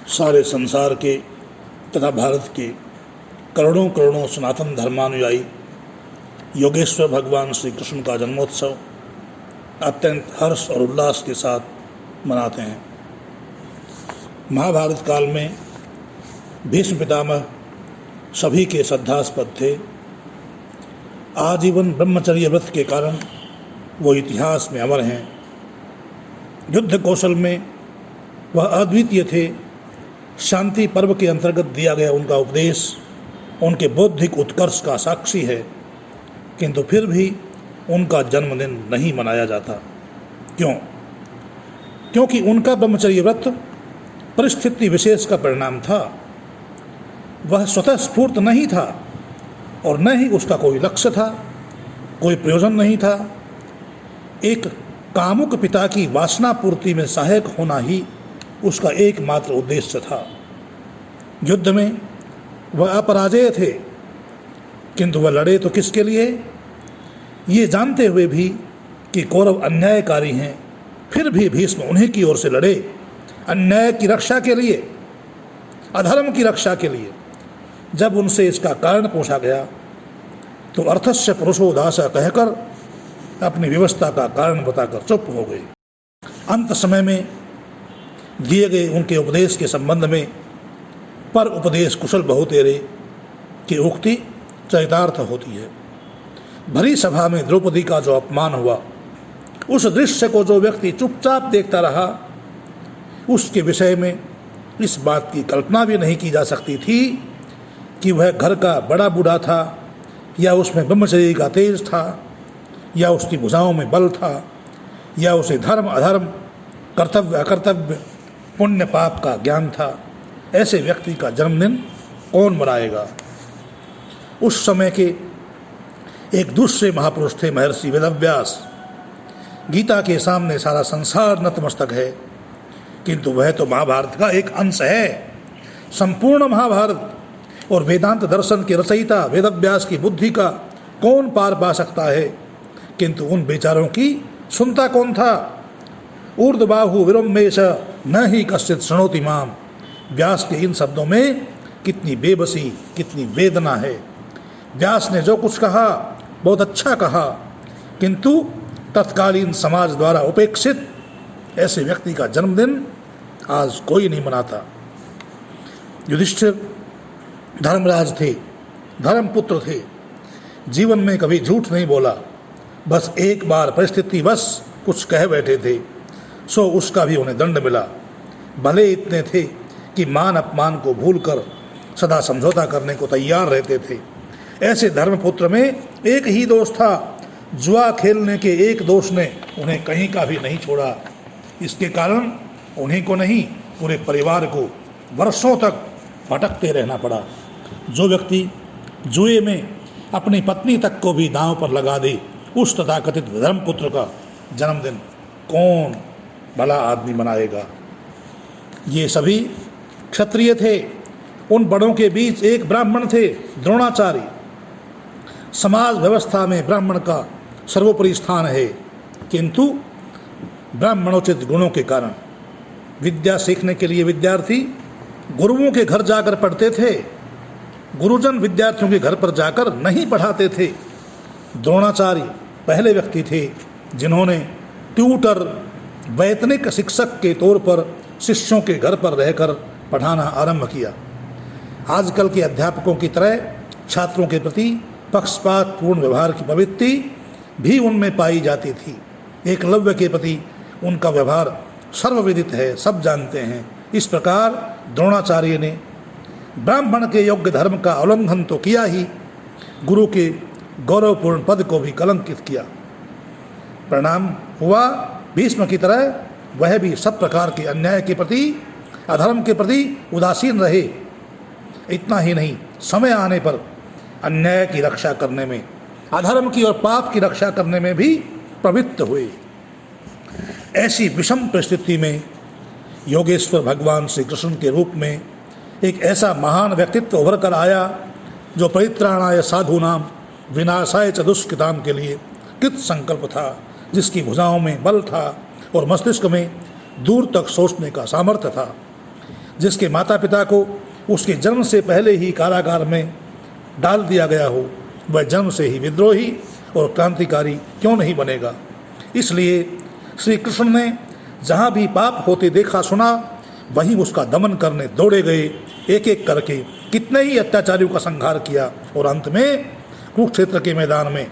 सारे संसार के तथा भारत के करोड़ों करोड़ों सनातन धर्मानुयायी योगेश्वर भगवान श्री कृष्ण का जन्मोत्सव अत्यंत हर्ष और उल्लास के साथ मनाते हैं। महाभारत काल में भीष्म पितामह सभी के श्रद्धास्पद थे। आजीवन ब्रह्मचर्य व्रत के कारण वो इतिहास में अमर हैं। युद्ध कौशल में वह अद्वितीय थे। शांति पर्व के अंतर्गत दिया गया उनका उपदेश उनके बौद्धिक उत्कर्ष का साक्षी है, किंतु फिर भी उनका जन्मदिन नहीं मनाया जाता। क्यों? क्योंकि उनका ब्रह्मचर्य व्रत परिस्थिति विशेष का परिणाम था। वह स्वतः स्फूर्त नहीं था और न ही उसका कोई लक्ष्य था, कोई प्रयोजन नहीं था। एक कामुक पिता की वासना पूर्ति में सहायक होना ही उसका एकमात्र उद्देश्य था। युद्ध में वह अपराजेय थे, किंतु वह लड़े तो किसके लिए? ये जानते हुए भी कि कौरव अन्यायकारी हैं, फिर भी भीष्म उन्हीं की ओर से लड़े, अन्याय की रक्षा के लिए, अधर्म की रक्षा के लिए। जब उनसे इसका कारण पूछा गया तो अर्थस्य पुरुषो दास कहकर अपनी व्यवस्था का कारण बताकर चुप हो गए। अंत समय में दिए गए उनके उपदेश के संबंध में पर उपदेश कुशल बहुतेरे की उक्ति चरितार्थ होती है। भरी सभा में द्रौपदी का जो अपमान हुआ, उस दृश्य को जो व्यक्ति चुपचाप देखता रहा, उसके विषय में इस बात की कल्पना भी नहीं की जा सकती थी कि वह घर का बड़ा बूढ़ा था, या उसमें ब्रह्मचर्य का तेज था, या उसकी भुजाओं में बल था, या उसे धर्म अधर्म, कर्तव्य अकर्तव्य, पुण्य पाप का ज्ञान था। ऐसे व्यक्ति का जन्मदिन कौन मनाएगा? उस समय के एक दूसरे महापुरुष थे महर्षि वेदव्यास। गीता के सामने सारा संसार नतमस्तक है, किंतु वह तो महाभारत का एक अंश है। संपूर्ण महाभारत और वेदांत दर्शन के रचयिता वेदव्यास की बुद्धि का कौन पार पा सकता है? किंतु उन बेचारों की सुनता कौन था? ऊर्ध्वबाहु विरम्मेश न ही कश्चित् शृणोति माम। व्यास के इन शब्दों में कितनी बेबसी, कितनी वेदना है। व्यास ने जो कुछ कहा बहुत अच्छा कहा, किंतु तत्कालीन समाज द्वारा उपेक्षित ऐसे व्यक्ति का जन्मदिन आज कोई नहीं मनाता। युधिष्ठिर धर्मराज थे, धर्मपुत्र थे, जीवन में कभी झूठ नहीं बोला। बस एक बार परिस्थिति बस कुछ कह बैठे थे, सो उसका भी उन्हें दंड मिला। भले इतने थे कि मान अपमान को भूलकर सदा समझौता करने को तैयार रहते थे। ऐसे धर्मपुत्र में एक ही दोष था, जुआ खेलने के एक दोष ने उन्हें कहीं का भी नहीं छोड़ा। इसके कारण उन्हीं को नहीं, पूरे परिवार को वर्षों तक भटकते रहना पड़ा। जो व्यक्ति जुए में अपनी पत्नी तक को भी दांव पर लगा दे, उस तथाकथित धर्मपुत्र का जन्मदिन कौन भला आदमी मनाएगा? ये सभी क्षत्रिय थे। उन बड़ों के बीच एक ब्राह्मण थे, द्रोणाचार्य। समाज व्यवस्था में ब्राह्मण का सर्वोपरि स्थान है, किंतु ब्राह्मणोचित गुणों के कारण विद्या सीखने के लिए विद्यार्थी गुरुओं के घर जाकर पढ़ते थे। गुरुजन विद्यार्थियों के घर पर जाकर नहीं पढ़ाते थे। द्रोणाचार्य पहले व्यक्ति थे जिन्होंने ट्यूटर, वैतनिक शिक्षक के तौर पर शिष्यों के घर पर रहकर पढ़ाना आरंभ किया। आजकल के अध्यापकों की तरह छात्रों के प्रति पक्षपातपूर्ण व्यवहार की प्रवृत्ति भी उनमें पाई जाती थी। एकलव्य के प्रति उनका व्यवहार सर्वविदित है, सब जानते हैं। इस प्रकार द्रोणाचार्य ने ब्राह्मण के योग्य धर्म का उल्लंघन तो किया ही, गुरु के गौरवपूर्ण पद को भी कलंकित किया। परिणाम हुआ भीष्म की तरह वह भी सब प्रकार के अन्याय के प्रति, अधर्म के प्रति उदासीन रहे। इतना ही नहीं, समय आने पर अन्याय की रक्षा करने में, अधर्म की और पाप की रक्षा करने में भी प्रवृत्त हुए। ऐसी विषम परिस्थिति में योगेश्वर भगवान श्री कृष्ण के रूप में एक ऐसा महान व्यक्तित्व उभर कर आया जो परित्राणाय साधूनाम विनाशाय च दुष्कृताम के लिए कृत संकल्प था, जिसकी भुजाओं में बल था और मस्तिष्क में दूर तक सोचने का सामर्थ्य था, जिसके माता पिता को उसके जन्म से पहले ही कारागार में डाल दिया गया हो, वह जन्म से ही विद्रोही और क्रांतिकारी क्यों नहीं बनेगा। इसलिए श्री कृष्ण ने जहाँ भी पाप होते देखा सुना, वहीं उसका दमन करने दौड़े गए। एक एक करके कितने ही अत्याचारियों का संहार किया और अंत में कुरुक्षेत्र के मैदान में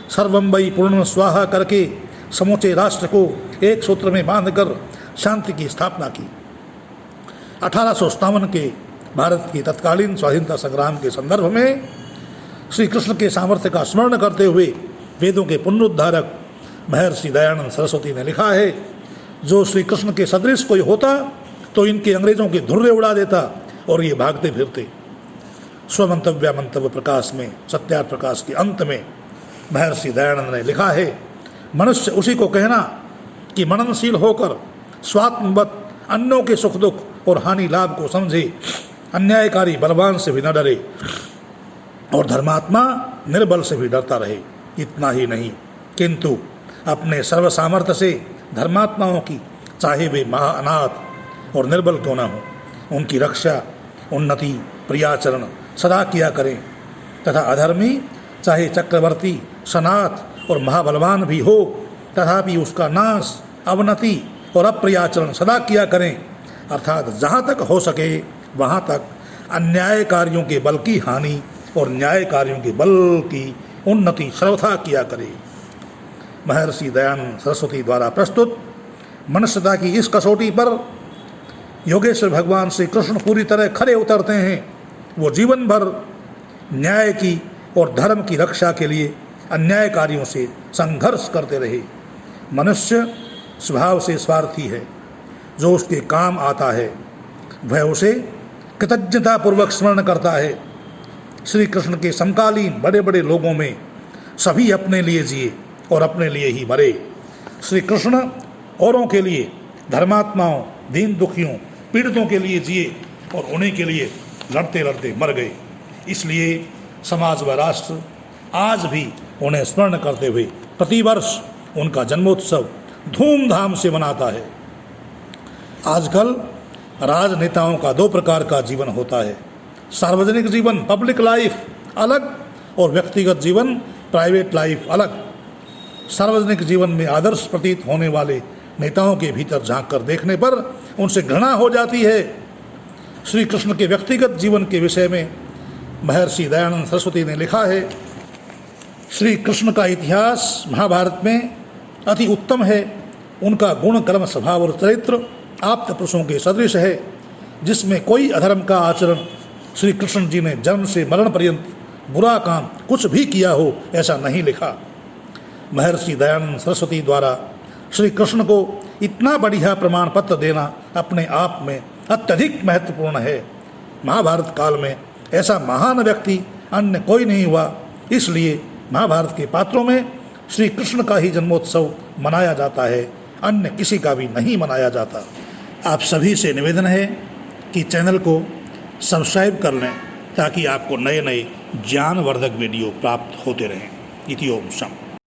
सर्वम वै पूर्ण स्वाहा करके समूचे राष्ट्र को एक सूत्र में बांधकर शांति की स्थापना की। 1857 के भारत की तत्कालीन स्वाधीनता संग्राम के संदर्भ में श्री कृष्ण के सामर्थ्य का स्मरण करते हुए वेदों के पुनरुद्धारक महर्षि दयानंद सरस्वती ने लिखा है, जो श्री कृष्ण के सदृश कोई होता तो इनके अंग्रेजों के धुर्रे उड़ा देता और ये भागते फिरते। स्वमंतव्य मंतव्य प्रकाश में सत्यार्थ प्रकाश के अंत में महर्षि दयानंद ने लिखा है, मनुष्य उसी को कहना कि मननशील होकर स्वात्मवत अन्यों के सुख दुख और हानि लाभ को समझे, अन्यायकारी बलवान से भी न डरे और धर्मात्मा निर्बल से भी डरता रहे। इतना ही नहीं किंतु अपने सर्व सामर्थ्य से धर्मात्माओं की, चाहे वे महाअनाथ और निर्बल क्यों न हो, उनकी रक्षा, उन्नति, प्रियाचरण सदा किया करें तथा अधर्मी चाहे चक्रवर्ती, सनाथ और महाबलवान भी हो, तथापि उसका नाश, अवनति और अप्रियाचरण सदा किया करें। अर्थात जहाँ तक हो सके वहाँ तक अन्यायकारियों के बल की हानि और न्यायकारियों के बल की उन्नति सर्वथा किया करें। महर्षि दयानंद सरस्वती द्वारा प्रस्तुत मनुष्यता की इस कसौटी पर योगेश्वर भगवान श्री कृष्ण पूरी तरह खरे उतरते हैं। वो जीवन भर न्याय की और धर्म की रक्षा के लिए अन्यायकारियों से संघर्ष करते रहे। मनुष्य स्वभाव से स्वार्थी है, जो उसके काम आता है वह उसे कृतज्ञतापूर्वक स्मरण करता है। श्री कृष्ण के समकालीन बड़े बड़े लोगों में सभी अपने लिए जिए और अपने लिए ही मरे। श्री कृष्ण औरों के लिए, धर्मात्माओं, दीन दुखियों, पीड़ितों के लिए जिए और उन्हीं के लिए लड़ते लड़ते मर गए। इसलिए समाज व राष्ट्र आज भी उन्हें स्मरण करते हुए प्रतिवर्ष उनका जन्मोत्सव धूमधाम से मनाता है। आजकल राजनेताओं का दो प्रकार का जीवन होता है, सार्वजनिक जीवन पब्लिक लाइफ अलग और व्यक्तिगत जीवन प्राइवेट लाइफ अलग। सार्वजनिक जीवन में आदर्श प्रतीत होने वाले नेताओं के भीतर झांक कर देखने पर उनसे घृणा हो जाती है। श्री कृष्ण के व्यक्तिगत जीवन के विषय में महर्षि दयानंद सरस्वती ने लिखा है, श्री कृष्ण का इतिहास महाभारत में अति उत्तम है। उनका गुण, कर्म, स्वभाव और चरित्र आप्त पुरुषों के सदृश है, जिसमें कोई अधर्म का आचरण श्री कृष्ण जी ने जन्म से मरण पर्यंत बुरा काम कुछ भी किया हो ऐसा नहीं लिखा। महर्षि दयानंद सरस्वती द्वारा श्री कृष्ण को इतना बढ़िया प्रमाण पत्र देना अपने आप में अत्यधिक महत्वपूर्ण है। महाभारत काल में ऐसा महान व्यक्ति अन्य कोई नहीं हुआ, इसलिए महाभारत के पात्रों में श्री कृष्ण का ही जन्मोत्सव मनाया जाता है, अन्य किसी का भी नहीं मनाया जाता। आप सभी से निवेदन है कि चैनल को सब्सक्राइब कर लें ताकि आपको नए नए ज्ञानवर्धक वीडियो प्राप्त होते रहें। इति ओम शम।